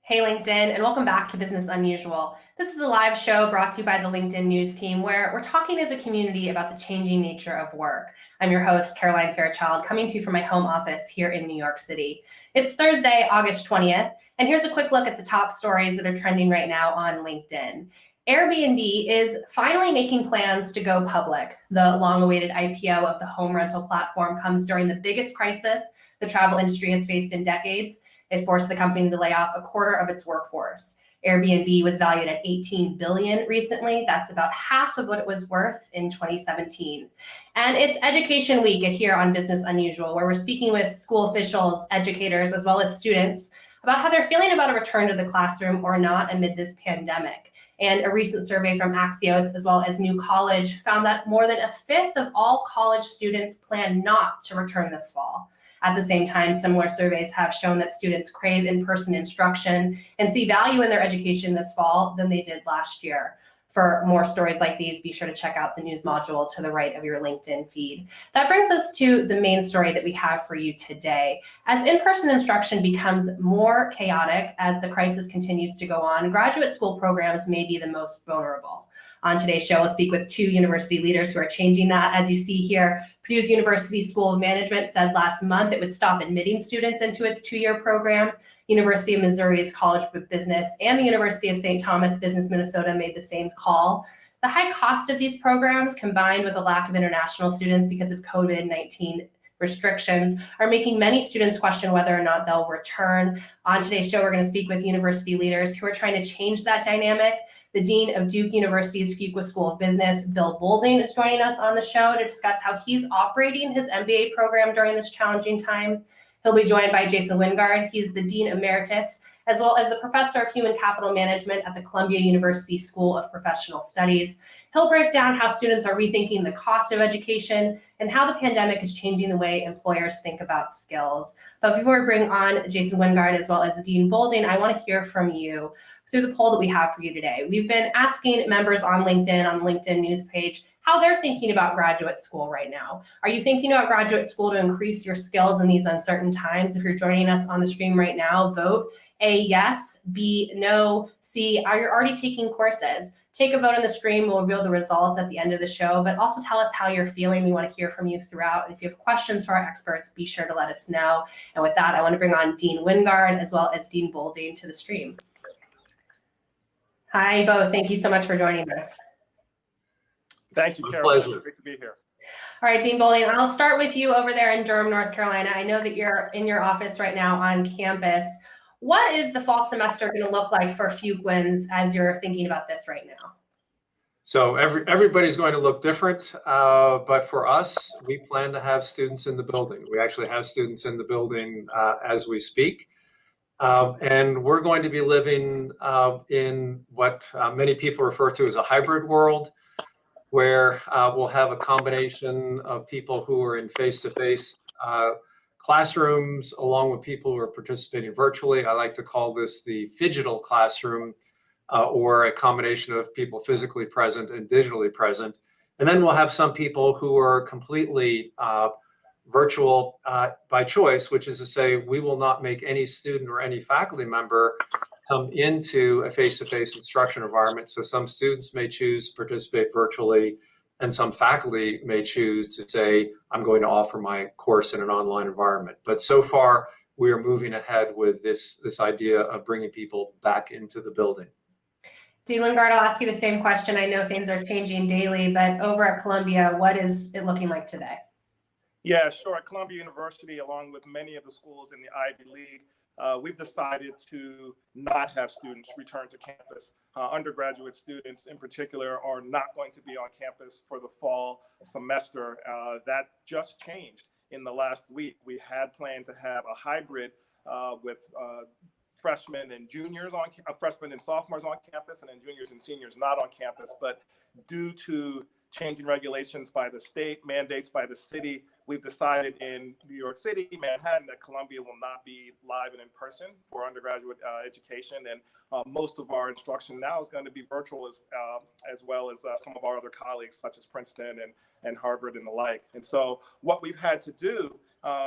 Hey LinkedIn, and welcome back to Business Unusual. This is a live show brought to you by the LinkedIn News team where we're talking as a community about the changing nature of work. I'm your host, Caroline Fairchild, coming to you from my home office here in New York City. It's Thursday, August 20th, and here's a quick look at the top stories that are trending right now on LinkedIn. Airbnb is finally making plans to go public. The long-awaited IPO of the home rental platform comes during the biggest crisis the travel industry has faced in decades. It forced the company to lay off a quarter of its workforce. Airbnb was valued at $18 billion recently. That's about half of what it was worth in 2017. And it's Education Week here on Business Unusual, where we're speaking with school officials, educators, as well as students about how they're feeling about a return to the classroom or not amid this pandemic. And a recent survey from Axios, as well as New College, found that more than a fifth of all college students plan not to return this fall. At the same time, similar surveys have shown that students crave in-person instruction and see value in their education this fall than they did last year. For more stories like these, be sure to check out the news module to the right of your LinkedIn feed. That brings us to the main story that we have for you today. As in-person instruction becomes more chaotic as the crisis continues to go on, graduate school programs may be the most vulnerable. On today's show, we'll speak with two university leaders who are changing that. As you see here, Purdue University School of Management said last month it would stop admitting students into its two-year program. University of Missouri's College of Business and the University of St. Thomas Business Minnesota made the same call. The high cost of these programs, combined with a lack of international students because of COVID-19 restrictions, are making many students question whether or not they'll return. On today's show, we're going to speak with university leaders who are trying to change that dynamic. The Dean of Duke University's Fuqua School of Business, Bill Boulding, is joining us on the show to discuss how he's operating his MBA program during this challenging time. He'll be joined by Jason Wingard. He's the Dean Emeritus, as well as the Professor of Human Capital Management at the Columbia University School of Professional Studies. He'll break down how students are rethinking the cost of education and how the pandemic is changing the way employers think about skills. But before we bring on Jason Wingard as well as Dean Boulding, I want to hear from you through the poll that we have for you today. We've been asking members on the LinkedIn news page, how they're thinking about graduate school right now. Are you thinking about graduate school to increase your skills in these uncertain times? If you're joining us on the stream right now, vote A, yes, B, no, C, are you already taking courses? Take a vote on the stream. We'll reveal the results at the end of the show, but also tell us how you're feeling. We want to hear from you throughout. And if you have questions for our experts, be sure to let us know. And with that, I want to bring on Dean Wingard as well as Dean Boulding to the stream. Hi, both. Thank you so much for joining us. Thank you, Caroline. It's great to be here. All right, Dean Boulding, I'll start with you over there in Durham, North Carolina. I know that you're in your office right now on campus. What is the fall semester going to look like for Fuquans as you're thinking about this right now? So everybody's going to look different, but for us, we plan to have students in the building. We actually have students in the building as we speak. And we're going to be living in what many people refer to as a hybrid world, where we'll have a combination of people who are in face-to-face classrooms, along with people who are participating virtually. I like to call this the phygital classroom, or a combination of people physically present and digitally present. And then we'll have some people who are completely virtual by choice, which is to say we will not make any student or any faculty member come into a face-to-face instruction environment. So some students may choose to participate virtually, and some faculty may choose to say, I'm going to offer my course in an online environment. But so far, we are moving ahead with this idea of bringing people back into the building. Dean Wingard, I'll ask you the same question. I know things are changing daily, but over at Columbia, what is it looking like today? Yeah, sure. At Columbia University, along with many of the schools in the Ivy League, we've decided to not have students return to campus. Undergraduate students in particular are not going to be on campus for the fall semester. That just changed in the last week. We had planned to have a hybrid with freshmen and juniors freshmen and sophomores on campus, and then juniors and seniors not on campus. But due to changing regulations by the state, mandates by the city, we've decided in New York City, Manhattan, that Columbia will not be live and in person for undergraduate education. And most of our instruction now is going to be virtual as well as some of our other colleagues, such as Princeton and Harvard and the like. And so what we've had to do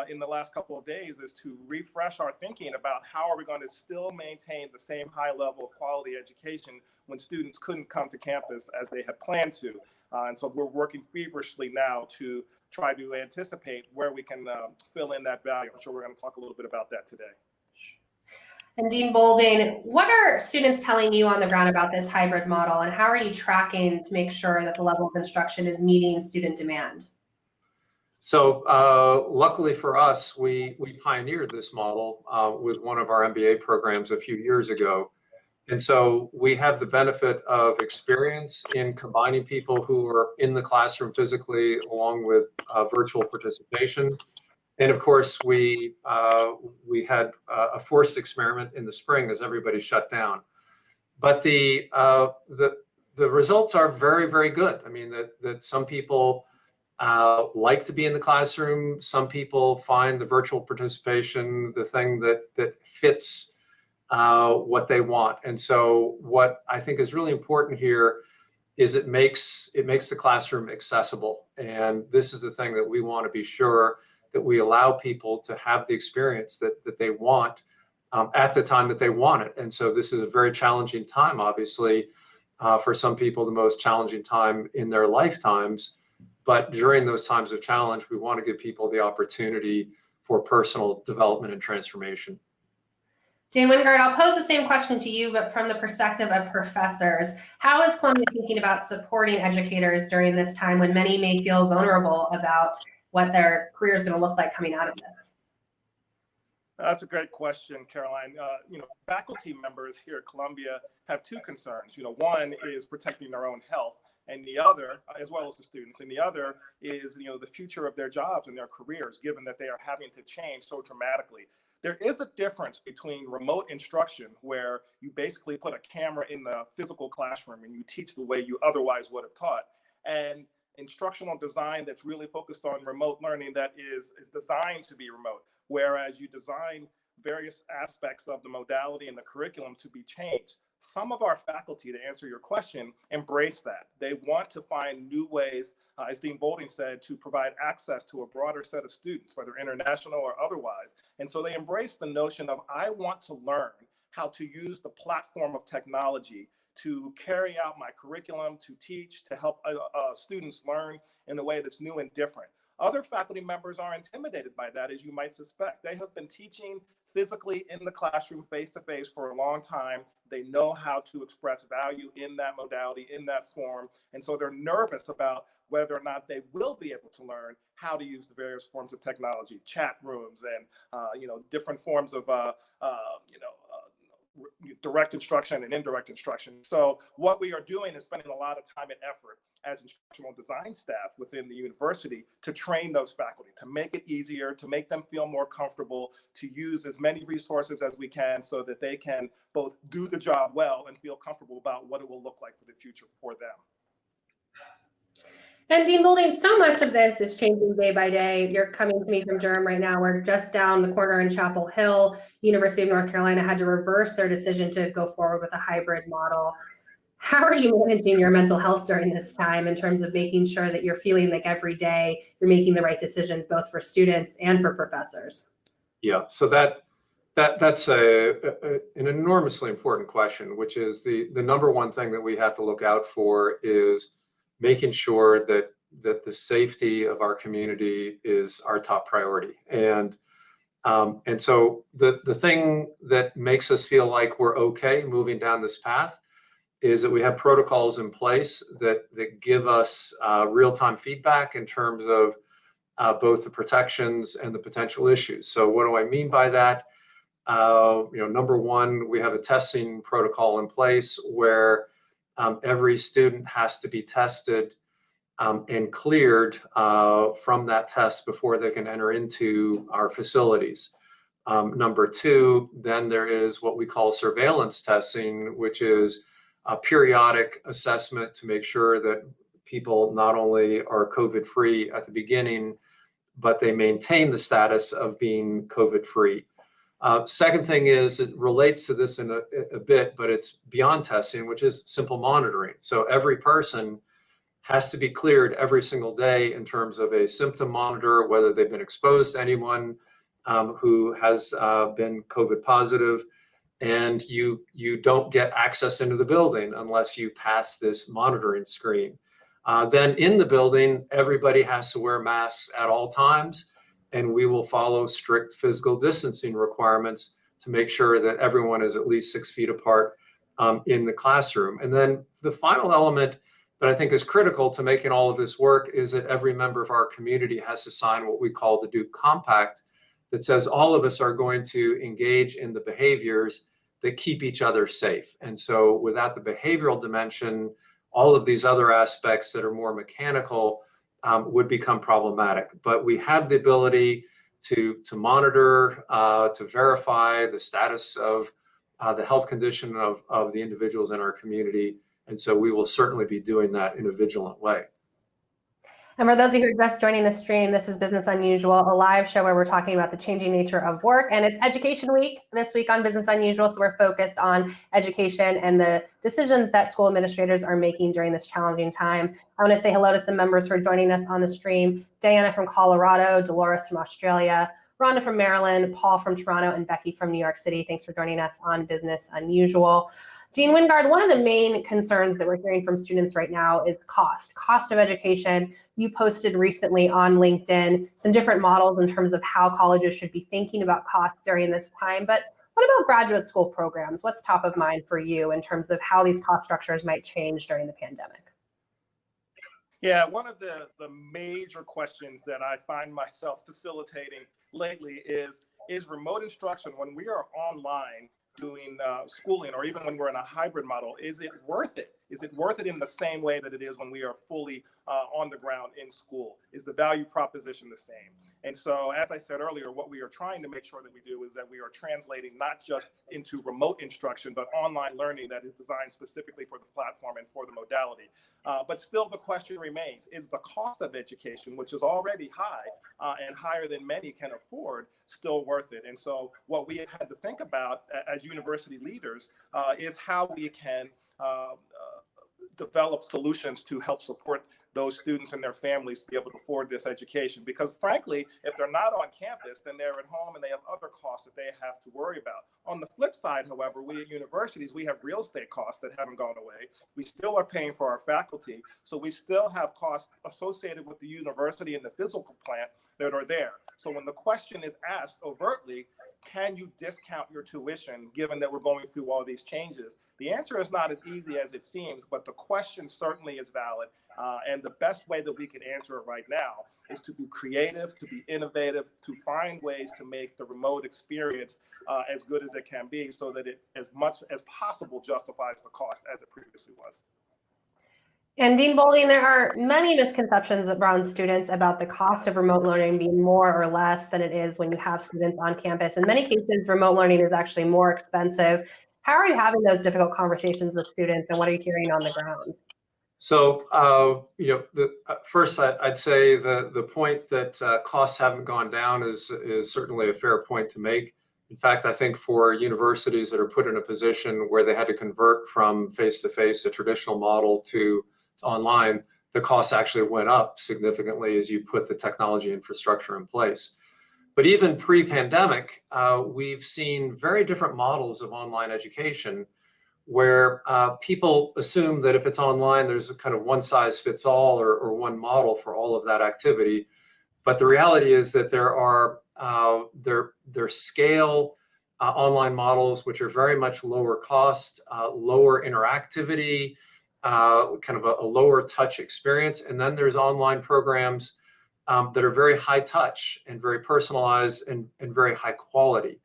in the last couple of days is to refresh our thinking about how are we going to still maintain the same high level of quality education when students couldn't come to campus as they had planned to. And so we're working feverishly now to try to anticipate where we can fill in that value. I'm sure we're going to talk a little bit about that today. And Dean Boulding, what are students telling you on the ground about this hybrid model, and how are you tracking to make sure that the level of instruction is meeting student demand? So luckily for us, we pioneered this model with one of our MBA programs a few years ago. And so we have the benefit of experience in combining people who are in the classroom physically along with virtual participation. And of course, we had a forced experiment in the spring as everybody shut down. But the results are very, very good. I mean, that some people like to be in the classroom. Some people find the virtual participation the thing that fits what they want. And so what I think is really important here is it makes the classroom accessible. And this is the thing that we want to be sure that we allow people to have the experience that they want at the time that they want it. And so this is a very challenging time, obviously, for some people, the most challenging time in their lifetimes. But during those times of challenge, we want to give people the opportunity for personal development and transformation. Jane Wingard, I'll pose the same question to you, but from the perspective of professors. How is Columbia thinking about supporting educators during this time when many may feel vulnerable about what their career is going to look like coming out of this? That's a great question, Caroline. Faculty members here at Columbia have two concerns. One is protecting their own health, and the other, as well as the students, and the other is, the future of their jobs and their careers, given that they are having to change so dramatically. There is a difference between remote instruction, where you basically put a camera in the physical classroom and you teach the way you otherwise would have taught, and instructional design that's really focused on remote learning that is designed to be remote, whereas you design various aspects of the modality and the curriculum to be changed. Some of our faculty, to answer your question, embrace that. They want to find new ways, as Dean Boulding said, to provide access to a broader set of students, whether international or otherwise. And so they embrace the notion of, I want to learn how to use the platform of technology to carry out my curriculum, to teach, to help students learn in a way that's new and different. Other faculty members are intimidated by that, as you might suspect. They have been teaching physically in the classroom face-to-face for a long time. They know how to express value in that modality, in that form. And so they're nervous about whether or not they will be able to learn how to use the various forms of technology, chat rooms, and different forms of direct instruction and indirect instruction. So what we are doing is spending a lot of time and effort as instructional design staff within the university to train those faculty, to make it easier, to make them feel more comfortable, to use as many resources as we can so that they can both do the job well and feel comfortable about what it will look like for the future for them. And Dean Boulding, so much of this is changing day by day. You're coming to me from Durham right now. We're just down the corner in Chapel Hill. University of North Carolina had to reverse their decision to go forward with a hybrid model. How are you managing your mental health during this time in terms of making sure that you're feeling like every day you're making the right decisions, both for students and for professors? Yeah, so that's an enormously important question, which is the number one thing that we have to look out for is making sure that the safety of our community is our top priority. And so the thing that makes us feel like we're okay moving down this path is that we have protocols in place that give us real-time feedback in terms of both the protections and the potential issues. So what do I mean by that? Number one, we have a testing protocol in place where every student has to be tested and cleared from that test before they can enter into our facilities. Number two, then there is what we call surveillance testing, which is a periodic assessment to make sure that people not only are COVID-free at the beginning, but they maintain the status of being COVID-free. Second thing is, it relates to this in a bit, but it's beyond testing, which is simple monitoring. So every person has to be cleared every single day in terms of a symptom monitor, whether they've been exposed to anyone who has been COVID positive, and you don't get access into the building unless you pass this monitoring screen. Then in the building, everybody has to wear masks at all times, and we will follow strict physical distancing requirements to make sure that everyone is at least 6 feet apart in the classroom. And then the final element that I think is critical to making all of this work is that every member of our community has to sign what we call the Duke Compact, that says all of us are going to engage in the behaviors that keep each other safe. And so without the behavioral dimension, all of these other aspects that are more mechanical would become problematic. But we have the ability to monitor, to verify the status of the health condition of the individuals in our community. And so we will certainly be doing that in a vigilant way. And for those of you who are just joining the stream, this is Business Unusual, a live show where we're talking about the changing nature of work. And it's Education Week this week on Business Unusual. So we're focused on education and the decisions that school administrators are making during this challenging time. I want to say hello to some members who are joining us on the stream. Diana from Colorado, Dolores from Australia, Rhonda from Maryland, Paul from Toronto, and Becky from New York City. Thanks for joining us on Business Unusual. Dean Wingard, one of the main concerns that we're hearing from students right now is cost of education. You posted recently on LinkedIn some different models in terms of how colleges should be thinking about costs during this time. But what about graduate school programs? What's top of mind for you in terms of how these cost structures might change during the pandemic? Yeah, one of the major questions that I find myself facilitating lately is remote instruction, when we are online doing schooling, or even when we're in a hybrid model, is it worth it? Is it worth it in the same way that it is when we are fully on the ground in school? Is the value proposition the same? And so, as I said earlier, what we are trying to make sure that we do is that we are translating not just into remote instruction, but online learning that is designed specifically for the platform and for the modality. But still, the question remains, is the cost of education, which is already high and higher than many can afford, still worth it? And so what we have had to think about as university leaders is how we can develop solutions to help support those students and their families to be able to afford this education. Because frankly, if they're not on campus, then they're at home and they have other costs that they have to worry about. On the flip side, however, we at universities, we have real estate costs that haven't gone away. We still are paying for our faculty. So we still have costs associated with the university and the physical plant that are there. So when the question is asked overtly, can you discount your tuition given that we're going through all these changes? The answer is not as easy as it seems, but the question certainly is valid. And the best way that we can answer it right now is to be creative, to be innovative, to find ways to make the remote experience as good as it can be, so that it as much as possible justifies the cost as it previously was. And Dean Boulding, there are many misconceptions around students about the cost of remote learning being more or less than it is when you have students on campus. In many cases, remote learning is actually more expensive. How are you having those difficult conversations with students, and what are you hearing on the ground? So, first, I'd say the point that costs haven't gone down is certainly a fair point to make. In fact, I think for universities that are put in a position where they had to convert from face-to-face, a traditional model, to online, the costs actually went up significantly as you put the technology infrastructure in place. But even pre-pandemic, we've seen very different models of online education where people assume that if it's online, there's a kind of one size fits all or one model for all of that activity. But the reality is that there are there scale online models which are very much lower cost, lower interactivity, kind of a lower touch experience. And then there's online programs that are very high touch and very personalized and very high quality.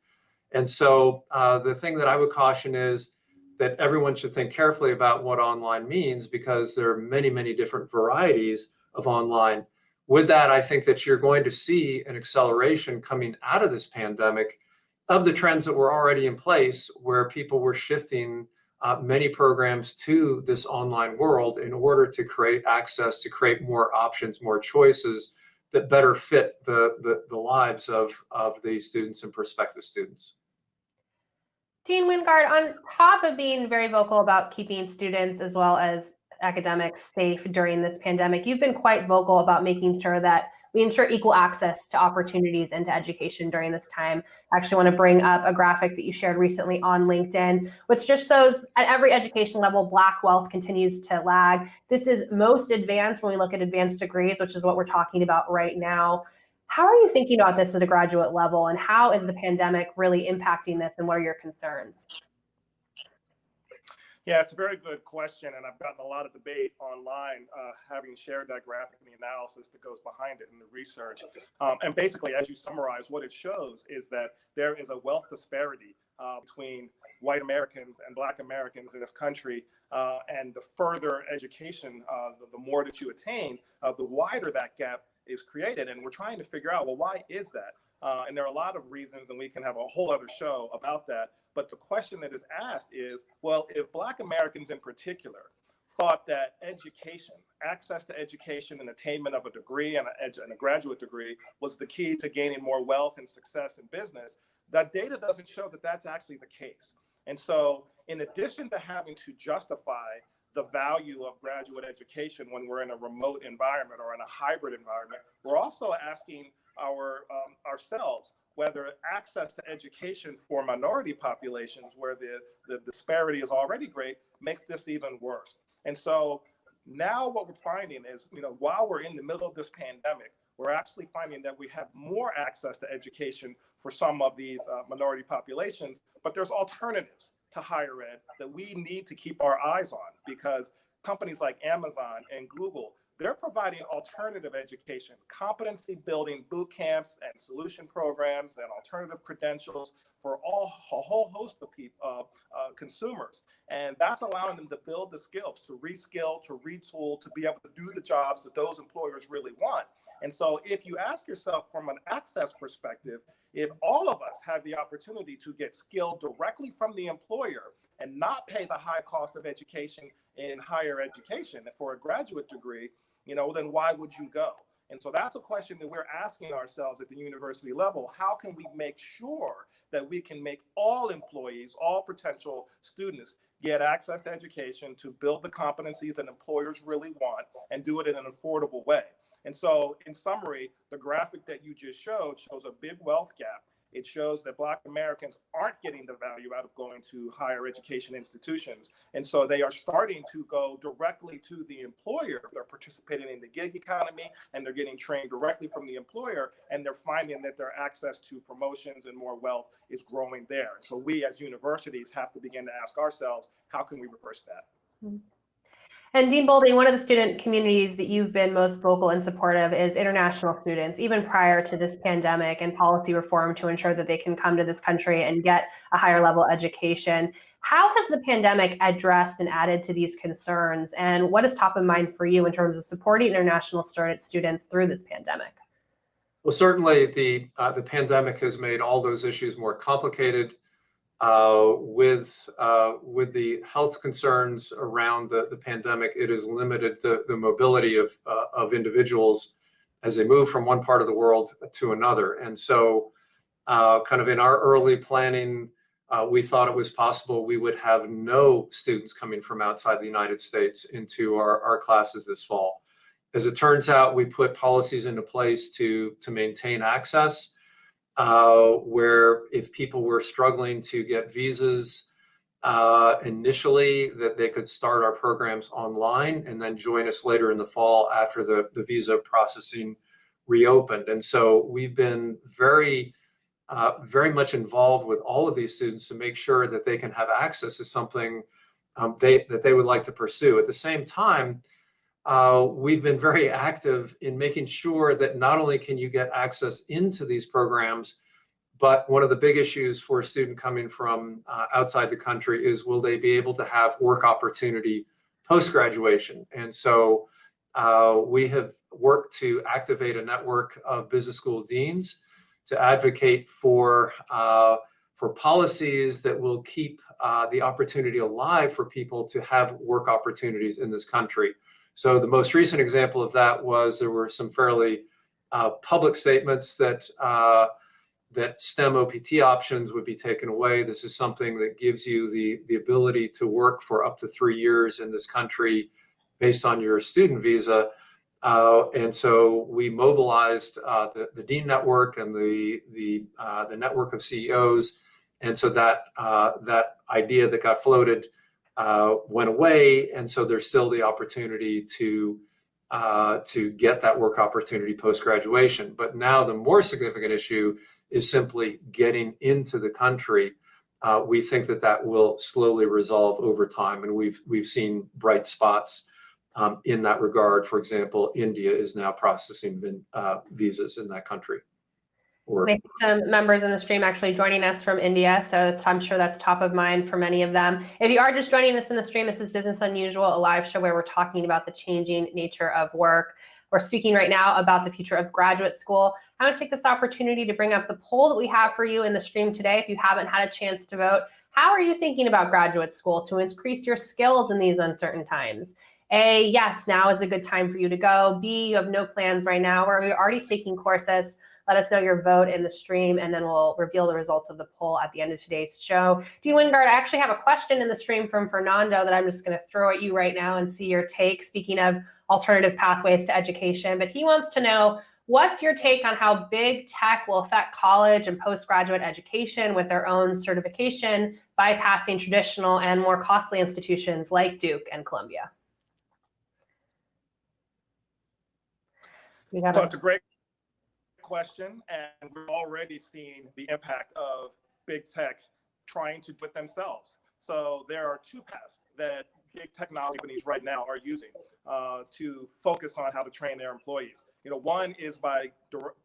And so the thing that I would caution is that everyone should think carefully about what online means, because there are many, many different varieties of online. With that, I think that you're going to see an acceleration coming out of this pandemic of the trends that were already in place, where people were shifting many programs to this online world in order to create access, to create more options, more choices that better fit the lives of the students and prospective students. Dean Wingard, on top of being very vocal about keeping students as well as academics safe during this pandemic, you've been quite vocal about making sure that we ensure equal access to opportunities and to education during this time. I actually want to bring up a graphic that you shared recently on LinkedIn, which just shows at every education level, Black wealth continues to lag. This is most advanced when we look at advanced degrees, which is what we're talking about right now. How are you thinking about this at a graduate level, and how is the pandemic really impacting this, and what are your concerns? Yeah, it's a very good question, and I've gotten a lot of debate online, having shared that graphic and the analysis that goes behind it and the research. And basically, as you summarize, what it shows is that there is a wealth disparity between white Americans and Black Americans in this country. And the further education, the more that you attain, the wider that gap is created. And we're trying to figure out, well, why is that? And there are a lot of reasons, and we can have a whole other show about that. But the question that is asked is, well, if Black Americans in particular thought that education, access to education and attainment of a degree and a graduate degree was the key to gaining more wealth and success in business, that data doesn't show that that's actually the case. And so in addition to having to justify the value of graduate education when we're in a remote environment or in a hybrid environment, we're also asking ourselves whether access to education for minority populations where the disparity is already great makes this even worse. And so now what we're finding is, while we're in the middle of this pandemic, we're actually finding that we have more access to education for some of these minority populations, but there's alternatives to higher ed that we need to keep our eyes on, because companies like Amazon and Google, they're providing alternative education, competency building boot camps and solution programs and alternative credentials for a whole host of consumers. And that's allowing them to build the skills, to reskill, to retool, to be able to do the jobs that those employers really want. And so if you ask yourself from an access perspective, if all of us have the opportunity to get skilled directly from the employer and not pay the high cost of education in higher education for a graduate degree, then why would you go? And so that's a question that we're asking ourselves at the university level. How can we make sure that we can make all employees, all potential students, get access to education to build the competencies that employers really want and do it in an affordable way? And so in summary, the graphic that you just showed shows a big wealth gap. It shows that Black Americans aren't getting the value out of going to higher education institutions. And so they are starting to go directly to the employer. They're participating in the gig economy, and they're getting trained directly from the employer, and they're finding that their access to promotions and more wealth is growing there. So we as universities have to begin to ask ourselves, how can we reverse that? Mm-hmm. And Dean Boulding, one of the student communities that you've been most vocal and supportive is international students, even prior to this pandemic and policy reform to ensure that they can come to this country and get a higher level education. How has the pandemic addressed and added to these concerns? And what is top of mind for you in terms of supporting international students through this pandemic? Well, certainly the pandemic has made all those issues more complicated. With the health concerns around the pandemic, it has limited the mobility of individuals as they move from one part of the world to another. And so kind of in our early planning, we thought it was possible we would have no students coming from outside the United States into our classes this fall. As it turns out, we put policies into place to maintain access. Where if people were struggling to get visas initially, that they could start our programs online and then join us later in the fall after the visa processing reopened. And so we've been very much involved with all of these students to make sure that they can have access to something that they would like to pursue. At the same time, we've been very active in making sure that not only can you get access into these programs, but one of the big issues for a student coming from outside the country is, will they be able to have work opportunity post-graduation? And so we have worked to activate a network of business school deans to advocate for policies that will keep the opportunity alive for people to have work opportunities in this country. So the most recent example of that was there were some fairly public statements that STEM OPT options would be taken away. This is something that gives you the ability to work for up to 3 years in this country based on your student visa. And so we mobilized the Dean Network and the network of CEOs. And so that idea that got floated went away. And so there's still the opportunity to get that work opportunity post-graduation. But now the more significant issue is simply getting into the country. We think that will slowly resolve over time, and we've seen bright spots in that regard. For example, India is now processing visas in that country. We have some members in the stream actually joining us from India, so I'm sure that's top of mind for many of them. If you are just joining us in the stream, this is Business Unusual, a live show where we're talking about the changing nature of work. We're speaking right now about the future of graduate school. I want to take this opportunity to bring up the poll that we have for you in the stream today. If you haven't had a chance to vote, how are you thinking about graduate school to increase your skills in these uncertain times? A, yes, now is a good time for you to go. B, you have no plans right now, or you're already taking courses. Let us know your vote in the stream, and then we'll reveal the results of the poll at the end of today's show. Dean Wingard, I actually have a question in the stream from Fernando that I'm just going to throw at you right now and see your take. Speaking of alternative pathways to education, but he wants to know, what's your take on how big tech will affect college and postgraduate education with their own certification, bypassing traditional and more costly institutions like Duke and Columbia? So it's a great question, and we're already seeing the impact of big tech trying to do it themselves. So there are two paths that big technology companies right now are using to focus on how to train their employees. One is by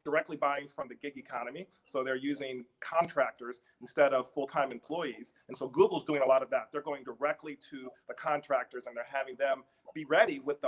directly buying from the gig economy. So they're using contractors instead of full-time employees. And so Google's doing a lot of that. They're going directly to the contractors, and they're having them be ready with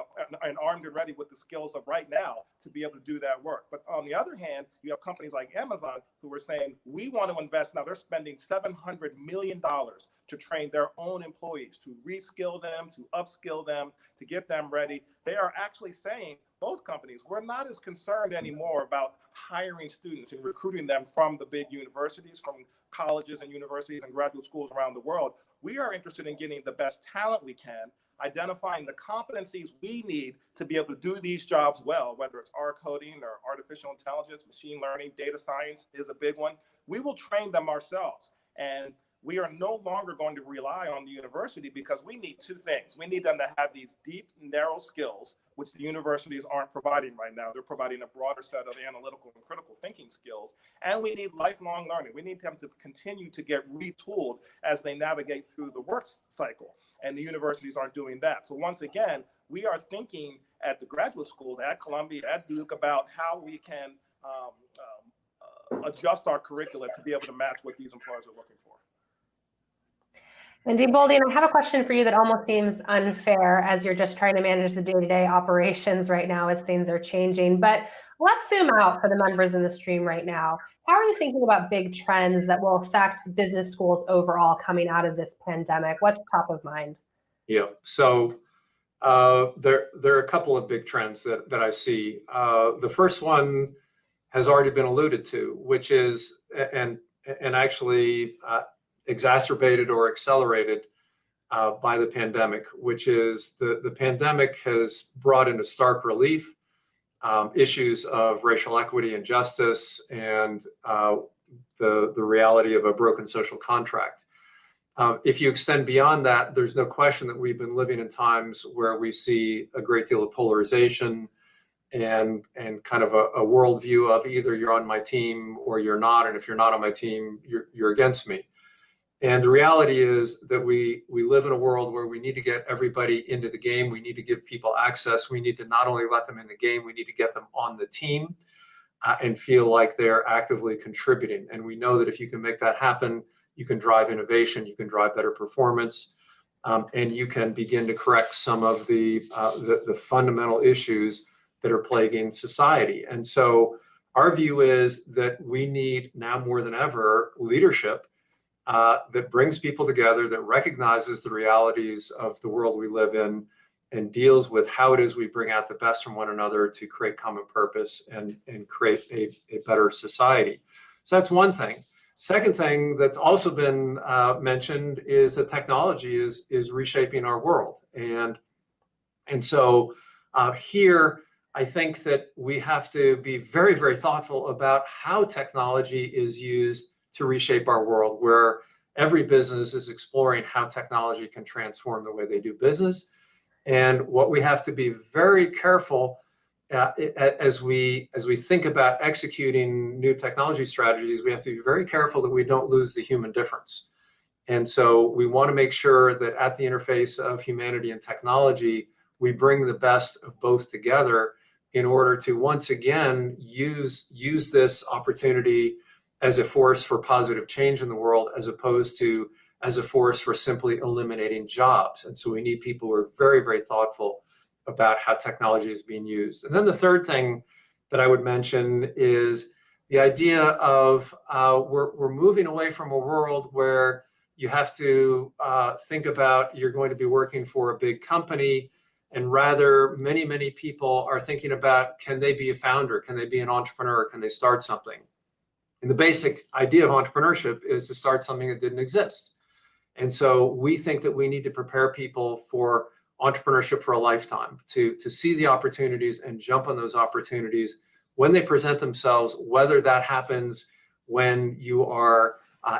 and armed and ready with the skills of right now to be able to do that work. But on the other hand, you have companies like Amazon who are saying, we want to invest. Now they're spending $700 million to train their own employees, to reskill them, to upskill them, to get them ready. They are actually saying, both companies, we're not as concerned anymore about hiring students and recruiting them from the big universities, from colleges and universities and graduate schools around the world. We are interested in getting the best talent we can, identifying the competencies we need to be able to do these jobs well, whether it's R coding or artificial intelligence, machine learning, data science is a big one. We will train them ourselves. And we are no longer going to rely on the university, because we need two things. We need them to have these deep, narrow skills, which the universities aren't providing right now. They're providing a broader set of analytical and critical thinking skills. And we need lifelong learning. We need them to continue to get retooled as they navigate through the work cycle. And the universities aren't doing that. So once again, we are thinking at the graduate schools, at Columbia, at Duke, about how we can adjust our curricula to be able to match what these employers are looking for. And Dean Bolding, I have a question for you that almost seems unfair, as you're just trying to manage the day-to-day operations right now as things are changing. But let's zoom out for the members in the stream right now. How are you thinking about big trends that will affect business schools overall coming out of this pandemic? What's top of mind? Yeah, so there are a couple of big trends that I see. The first one has already been alluded to, which is, and actually exacerbated or accelerated by the pandemic, which is the pandemic has brought into stark relief issues of racial equity and justice, and the reality of a broken social contract. If you extend beyond that, there's no question that we've been living in times where we see a great deal of polarization and kind of a worldview of either you're on my team or you're not, and if you're not on my team, you're against me. And the reality is that we live in a world where we need to get everybody into the game. We need to give people access. We need to not only let them in the game, we need to get them on the team and feel like they're actively contributing. And we know that if you can make that happen, you can drive innovation, you can drive better performance, and you can begin to correct some of the fundamental issues that are plaguing society. And so our view is that we need now more than ever leadership that brings people together, that recognizes the realities of the world we live in, and deals with how it is we bring out the best from one another to create common purpose and create a better society. So that's one thing. Second thing that's also been mentioned is that technology is reshaping our world. And And so here, I think that we have to be very, very thoughtful about how technology is used to reshape our world, where every business is exploring how technology can transform the way they do business. And what we have to be very careful as we think about executing new technology strategies, we have to be very careful that we don't lose the human difference. And so we want to make sure that at the interface of humanity and technology, we bring the best of both together in order to once again use this opportunity as a force for positive change in the world, as opposed to as a force for simply eliminating jobs. And so we need people who are very, very thoughtful about how technology is being used. And then the third thing that I would mention is the idea of we're moving away from a world where you have to think about you're going to be working for a big company, and rather many, many people are thinking about, can they be a founder? Can they be an entrepreneur? Can they start something? And the basic idea of entrepreneurship is to start something that didn't exist. And so we think that we need to prepare people for entrepreneurship for a lifetime, to see the opportunities and jump on those opportunities when they present themselves, whether that happens when you are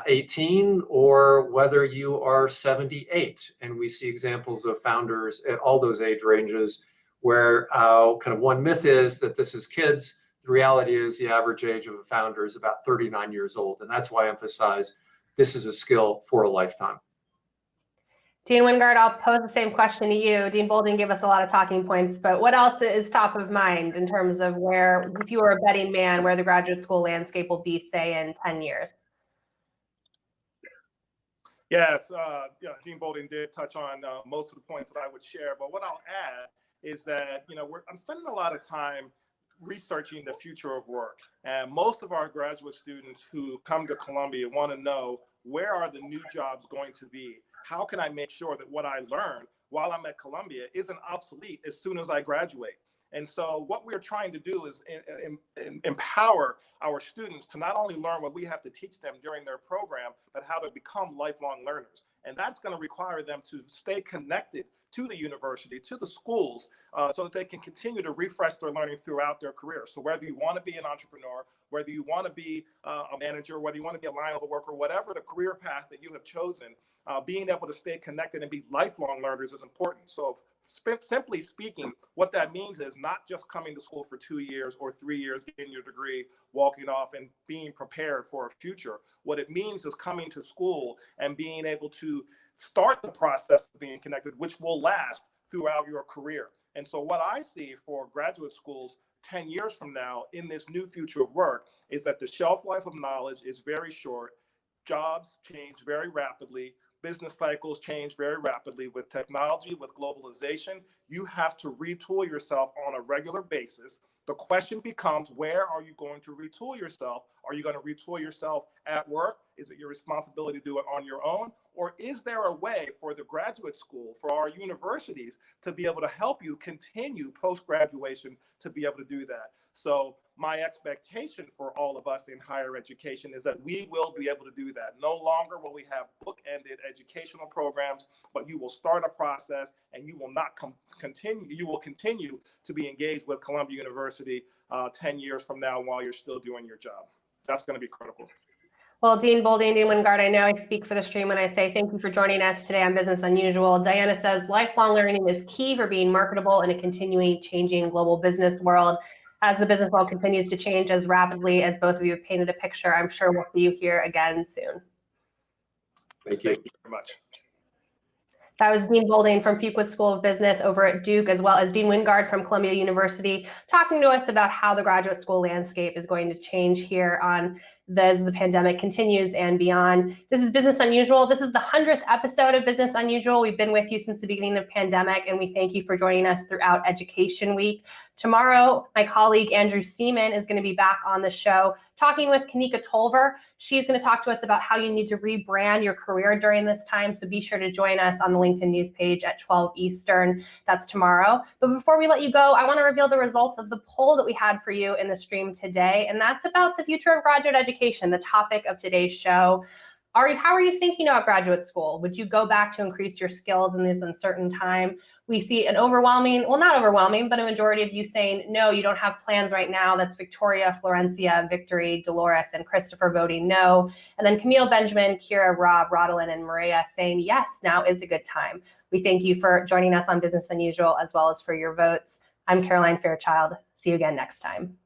18 or whether you are 78. And we see examples of founders at all those age ranges where kind of one myth is that this is kids. The reality is the average age of a founder is about 39 years old. And that's why I emphasize this is a skill for a lifetime. Dean Wingard, I'll pose the same question to you. Dean Boulding gave us a lot of talking points, but what else is top of mind in terms of where, if you were a betting man, where the graduate school landscape will be, say, in 10 years? Yes, Dean Boulding did touch on most of the points that I would share, but what I'll add is that, I'm spending a lot of time researching the future of work. And most of our graduate students who come to Columbia want to know, where are the new jobs going to be? How can I make sure that what I learn while I'm at Columbia isn't obsolete as soon as I graduate? And so what we're trying to do is empower our students to not only learn what we have to teach them during their program, but how to become lifelong learners. And that's going to require them to stay connected to the university, to the schools, so that they can continue to refresh their learning throughout their career. So whether you want to be an entrepreneur, whether you want to be a manager, whether you want to be a line level worker, whatever the career path that you have chosen, being able to stay connected and be lifelong learners is important. So simply speaking, what that means is not just coming to school for 2 years or 3 years, getting your degree, walking off and being prepared for a future. What it means is coming to school and being able to start the process of being connected, which will last throughout your career. And so what I see for graduate schools 10 years from now in this new future of work is that the shelf life of knowledge is very short. Jobs change very rapidly. Business cycles change very rapidly with technology, with globalization. You have to retool yourself on a regular basis. The question becomes, where are you going to retool yourself? Are you going to retool yourself at work? Is it your responsibility to do it on your own? Or is there a way for the graduate school, for our universities, to be able to help you continue post-graduation to be able to do that? So my expectation for all of us in higher education is that we will be able to do that. No longer will we have book-ended educational programs, but you will start a process and you will not continue. You will continue to be engaged with Columbia University 10 years from now while you're still doing your job. That's going to be critical. Well, Dean Boulding, Dean Wingard, I know I speak for the stream when I say thank you for joining us today on Business Unusual. Diana says lifelong learning is key for being marketable in a continuing changing global business world. As the business world continues to change as rapidly as both of you have painted a picture, I'm sure we'll see you here again soon. Thank you. Thank you very much. That was Dean Boulding from Fuqua School of Business over at Duke, as well as Dean Wingard from Columbia University, talking to us about how the graduate school landscape is going to change here as the pandemic continues and beyond. This is Business Unusual. This is the 100th episode of Business Unusual. We've been with you since the beginning of the pandemic, and we thank you for joining us throughout Education Week. Tomorrow, my colleague Andrew Seaman is going to be back on the show talking with Kanika Tolver. She's going to talk to us about how you need to rebrand your career during this time. So be sure to join us on the LinkedIn news page at 12 Eastern. That's tomorrow. But before we let you go, I want to reveal the results of the poll that we had for you in the stream today. And that's about the future of graduate education, the topic of today's show. How are you thinking about graduate school? Would you go back to increase your skills in this uncertain time? We see an overwhelming, well, not overwhelming, but a majority of you saying, no, you don't have plans right now. That's Victoria, Florencia, Victory, Dolores, and Christopher voting no. And then Camille, Benjamin, Kira, Rob, Rodolin, and Maria saying, yes, now is a good time. We thank you for joining us on Business Unusual, as well as for your votes. I'm Caroline Fairchild. See you again next time.